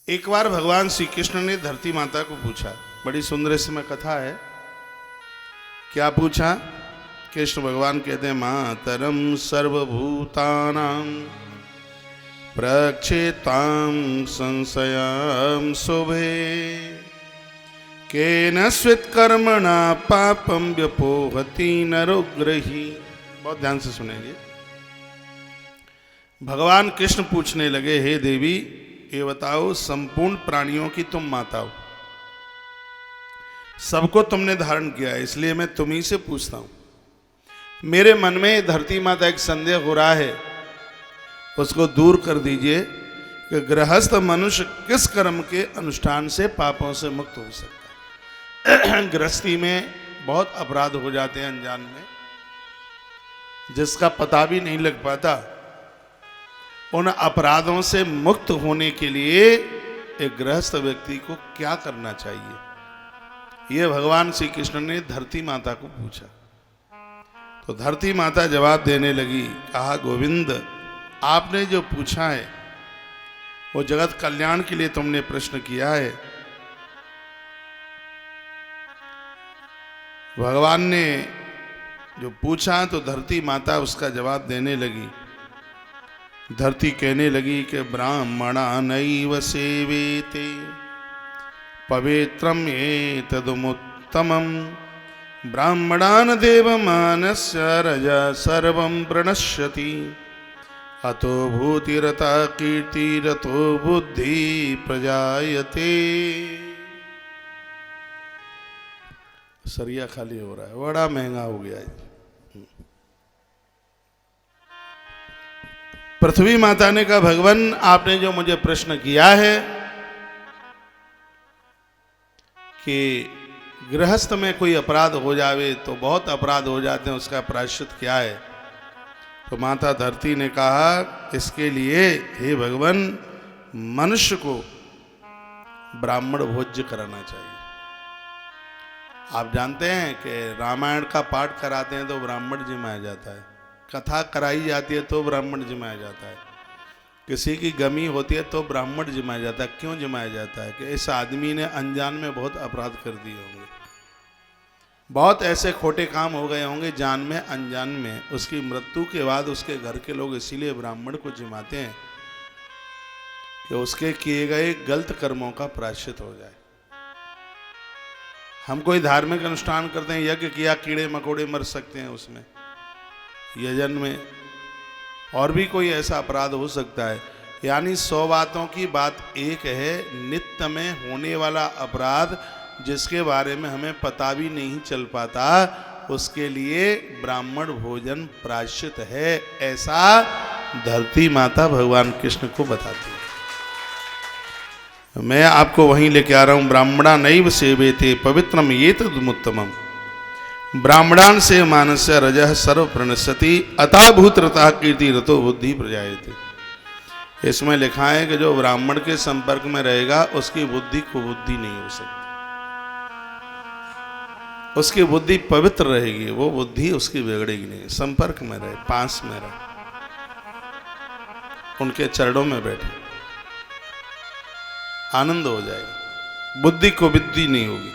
एक बार भगवान श्री कृष्ण ने धरती माता को पूछा, बड़ी सुंदर इसमें कथा है। क्या पूछा? कृष्ण भगवान कहते हैं, मातरम सर्वभूतानां प्रक्षेतां संशयां शुभे केन स्वित्कर्मणा पापं व्यपोहति नरोग्रही। बहुत ध्यान से सुनेंगे। भगवान कृष्ण पूछने लगे, हे देवी, ये बताओ, संपूर्ण प्राणियों की तुम माता हो, सबको तुमने धारण किया है, इसलिए मैं तुम्ही से पूछता हूं। मेरे मन में धरती माता एक संदेह हो रहा है, उसको दूर कर दीजिए कि गृहस्थ मनुष्य किस कर्म के अनुष्ठान से पापों से मुक्त हो सकता है। गृहस्थी में बहुत अपराध हो जाते हैं अनजान में, जिसका पता भी नहीं लग पाता। उन अपराधों से मुक्त होने के लिए एक गृहस्थ व्यक्ति को क्या करना चाहिए, यह भगवान श्री कृष्ण ने धरती माता को पूछा। तो धरती माता जवाब देने लगी, कहा, गोविंद, आपने जो पूछा है वो जगत कल्याण के लिए तुमने प्रश्न किया है। भगवान ने जो पूछा तो धरती माता उसका जवाब देने लगी। धरती कहने लगी कि ब्राह्मणा नैव सेवेते पवित्रम एतदमुत्तमं ब्राह्मणान् देवमानस्य रजा सर्वं प्रणश्यति अतो भूतिरता कीर्तिरतो बुद्धि प्रजायते। सरिया खाली हो रहा है, बड़ा महंगा हो गया है। पृथ्वी माता ने कहा, भगवान, आपने जो मुझे प्रश्न किया है कि गृहस्थ में कोई अपराध हो जावे तो बहुत अपराध हो जाते हैं, उसका प्रायश्चित क्या है? तो माता धरती ने कहा, इसके लिए हे भगवान, मनुष्य को ब्राह्मण भोज्य कराना चाहिए। आप जानते हैं कि रामायण का पाठ कराते हैं तो ब्राह्मण जिमाया जाता है, कथा कराई जाती है तो ब्राह्मण जिमाया जाता है, किसी की गमी होती है तो ब्राह्मण जिमाया जाता है। क्यों जिमाया जाता है? कि इस आदमी ने अनजान में बहुत अपराध कर दिए होंगे, बहुत ऐसे खोटे काम हो गए होंगे जान में अनजान में। उसकी मृत्यु के बाद उसके घर के लोग इसीलिए ब्राह्मण को जिमाते हैं कि उसके किए गए गलत कर्मों का प्रायश्चित हो जाए। हम कोई धार्मिक अनुष्ठान करते हैं, यज्ञ किया, कीड़े मकोड़े मर सकते हैं उसमें, यजन में, और भी कोई ऐसा अपराध हो सकता है। यानी 100 बातों की बात एक है, नित्य में होने वाला अपराध जिसके बारे में हमें पता भी नहीं चल पाता, उसके लिए ब्राह्मण भोजन प्रायश्चित है, ऐसा धरती माता भगवान कृष्ण को बताती है। मैं आपको वहीं लेके आ रहा हूं। ब्राह्मणा नैव सेवेते पवित्रम एतदमुत्तमम् ब्राह्मणान से मानस्य रजः सर्व प्रणश्यति अतः भूतरतः कीर्ति रतो बुद्धि प्रजायते। इसमें लिखा है कि जो ब्राह्मण के संपर्क में रहेगा उसकी बुद्धि कुबुद्धि नहीं हो सकती, उसकी बुद्धि पवित्र रहेगी, वो बुद्धि उसकी बिगड़ेगी नहीं। संपर्क में रहे, पास में रहे, उनके चरणों में बैठे, आनंद हो जाएगा, बुद्धि कुबुद्धि नहीं होगी।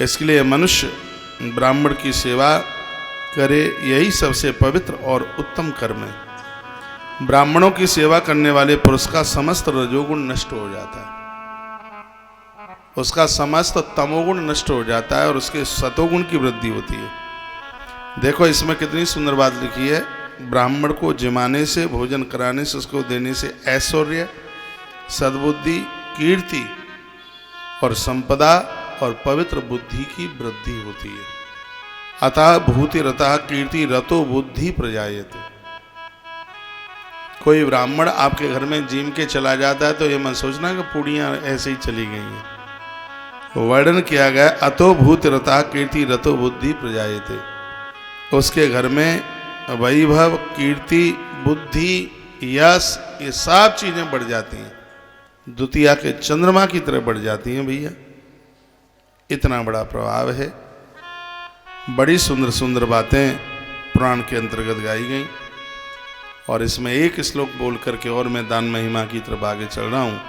इसके लिए मनुष्य ब्राह्मण की सेवा करे, यही सबसे पवित्र और उत्तम कर्म है। ब्राह्मणों की सेवा करने वाले पुरुष का समस्त रजोगुण नष्ट हो जाता है, उसका समस्त तमोगुण नष्ट हो जाता है और उसके सतोगुण की वृद्धि होती है। देखो इसमें कितनी सुंदर बात लिखी है। ब्राह्मण को जिमाने से, भोजन कराने से, उसको देने से ऐश्वर्य, सद्बुद्धि, कीर्ति और संपदा और पवित्र बुद्धि की वृद्धि होती है। अतः भूति रतः कीर्ति रतो बुद्धि प्रजायते। कोई ब्राह्मण आपके घर में जीम के चला जाता है तो ये मत सोचना कि पूड़ियाँ ऐसे ही चली गई हैं। वर्णन किया गया, अतो भूति रतः कीर्ति रतो बुद्धि प्रजायते। उसके घर में वैभव, कीर्ति, बुद्धि, यश, ये सब चीजें बढ़ जाती हैं, द्वितीया के चंद्रमा की तरह बढ़ जाती हैं भैया। इतना बड़ा प्रभाव है। बड़ी सुंदर सुंदर बातें पुराण के अंतर्गत गाई गई और इसमें एक श्लोक बोल करके और मैं दान महिमा की तरफ आगे चल रहा हूँ।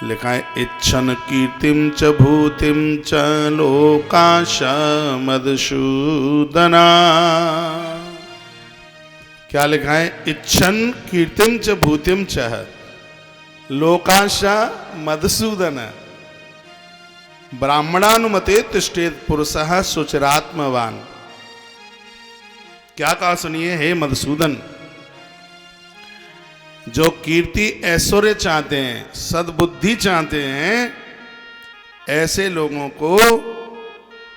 लिखा है इच्छन कीर्तिम च भूतिम च लोकाश मधुसूदना। क्या लिखा है? इच्छन कीर्तिम च भूतिम च लोकाश मधुसूदन ब्राह्मणानुमते तिष्ठेत पुरुषः सुचिरात्मवान। क्या कहा सुनिए हे मधुसूदन, जो कीर्ति ऐश्वर्य चाहते हैं, सद्बुद्धि चाहते हैं, ऐसे लोगों को,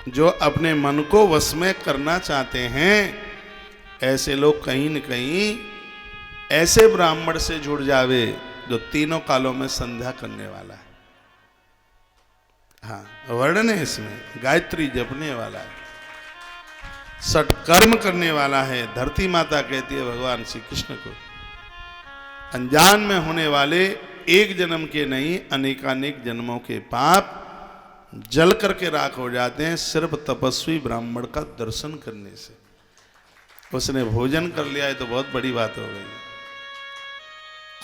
जो अपने मन को वश में करना चाहते हैं, ऐसे लोग कहीं न कहीं ऐसे ब्राह्मण से जुड़ जावे जो तीनों कालों में संध्या करने वाला है। हाँ, वर्णन है इसमें, गायत्री जपने वाला है, सत्कर्म करने वाला है। धरती माता कहती है भगवान श्री कृष्ण को, अनजान में होने वाले एक जन्म के नहीं अनेकानेक जन्मों के पाप जल करके राख हो जाते हैं सिर्फ तपस्वी ब्राह्मण का दर्शन करने से। उसने भोजन कर लिया है तो बहुत बड़ी बात हो गई।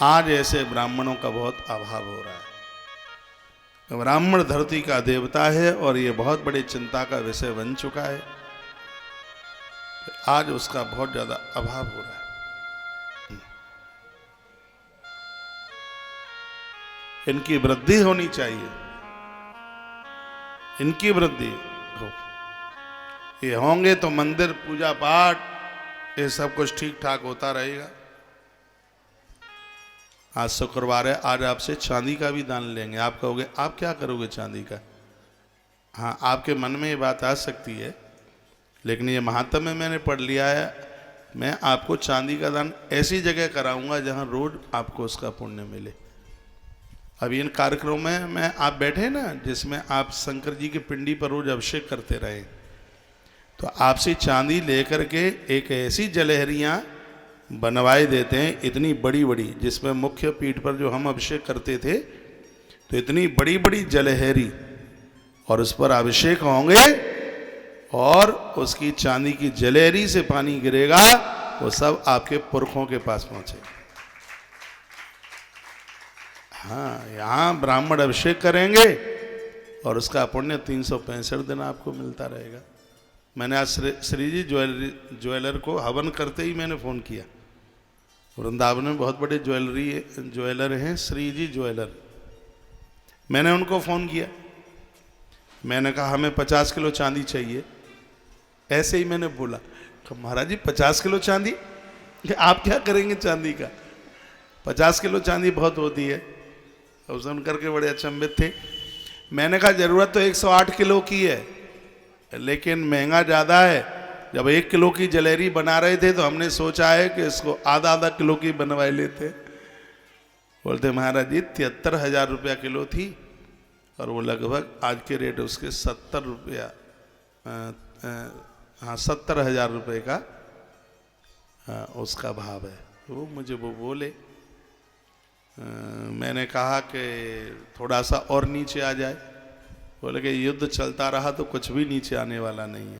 आज ऐसे ब्राह्मणों का बहुत अभाव हो रहा है। ब्राह्मण धरती का देवता है और ये बहुत बड़ी चिंता का विषय बन चुका है। आज उसका बहुत ज्यादा अभाव हो रहा है। इनकी वृद्धि होनी चाहिए, इनकी वृद्धि हो। ये होंगे तो मंदिर पूजा पाठ ये सब कुछ ठीक ठाक होता रहेगा। आज शुक्रवार है, आज आपसे चांदी का भी दान लेंगे। आप कहोगे आप क्या करोगे चांदी का? हाँ, आपके मन में ये बात आ सकती है, लेकिन ये महात्म्य में मैंने पढ़ लिया है। मैं आपको चांदी का दान ऐसी जगह कराऊंगा जहां रोज आपको उसका पुण्य मिले। अभी इन कार्यक्रमों में मैं आप बैठे ना, जिसमें आप शंकर जी की पिंडी पर रोज अभिषेक करते रहे, तो आपसे चांदी लेकर के एक ऐसी जलहरियाँ बनवाए देते हैं इतनी बड़ी बड़ी, जिसमें मुख्य पीठ पर जो हम अभिषेक करते थे तो इतनी बड़ी बड़ी जलहरी, और उस पर अभिषेक होंगे और उसकी चांदी की जलहरी से पानी गिरेगा, वो सब आपके पुरखों के पास पहुंचेगा। हाँ, यहाँ ब्राह्मण अभिषेक करेंगे और उसका पुण्य 365 दिन आपको मिलता रहेगा। मैंने आज श्री जी ज्वेलर को हवन करते ही मैंने फ़ोन किया। वृंदावन में बहुत बड़े ज्वेलर हैं, श्री जी ज्वेलर। मैंने उनको फ़ोन किया, मैंने कहा हमें 50 किलो चांदी चाहिए। ऐसे ही मैंने बोला, तो महाराज जी 50 किलो चांदी, आप क्या करेंगे चांदी का? 50 किलो चांदी बहुत होती है। तो सुन करके बड़े अचंभित थे। मैंने कहा जरूरत तो 108 किलो की है, लेकिन महंगा ज़्यादा है। जब 1 किलो की जलेरी बना रहे थे तो हमने सोचा है कि इसको आधा आधा किलो की बनवाई लेते। बोलते महाराज जी 73,000 रुपया किलो थी, और वो लगभग आज के रेट उसके 70 रुपया, हाँ 70,000 रुपये का उसका भाव है। वो मुझे वो बोले, मैंने कहा कि थोड़ा सा और नीचे आ जाए। बोले कि युद्ध चलता रहा तो कुछ भी नीचे आने वाला नहीं है।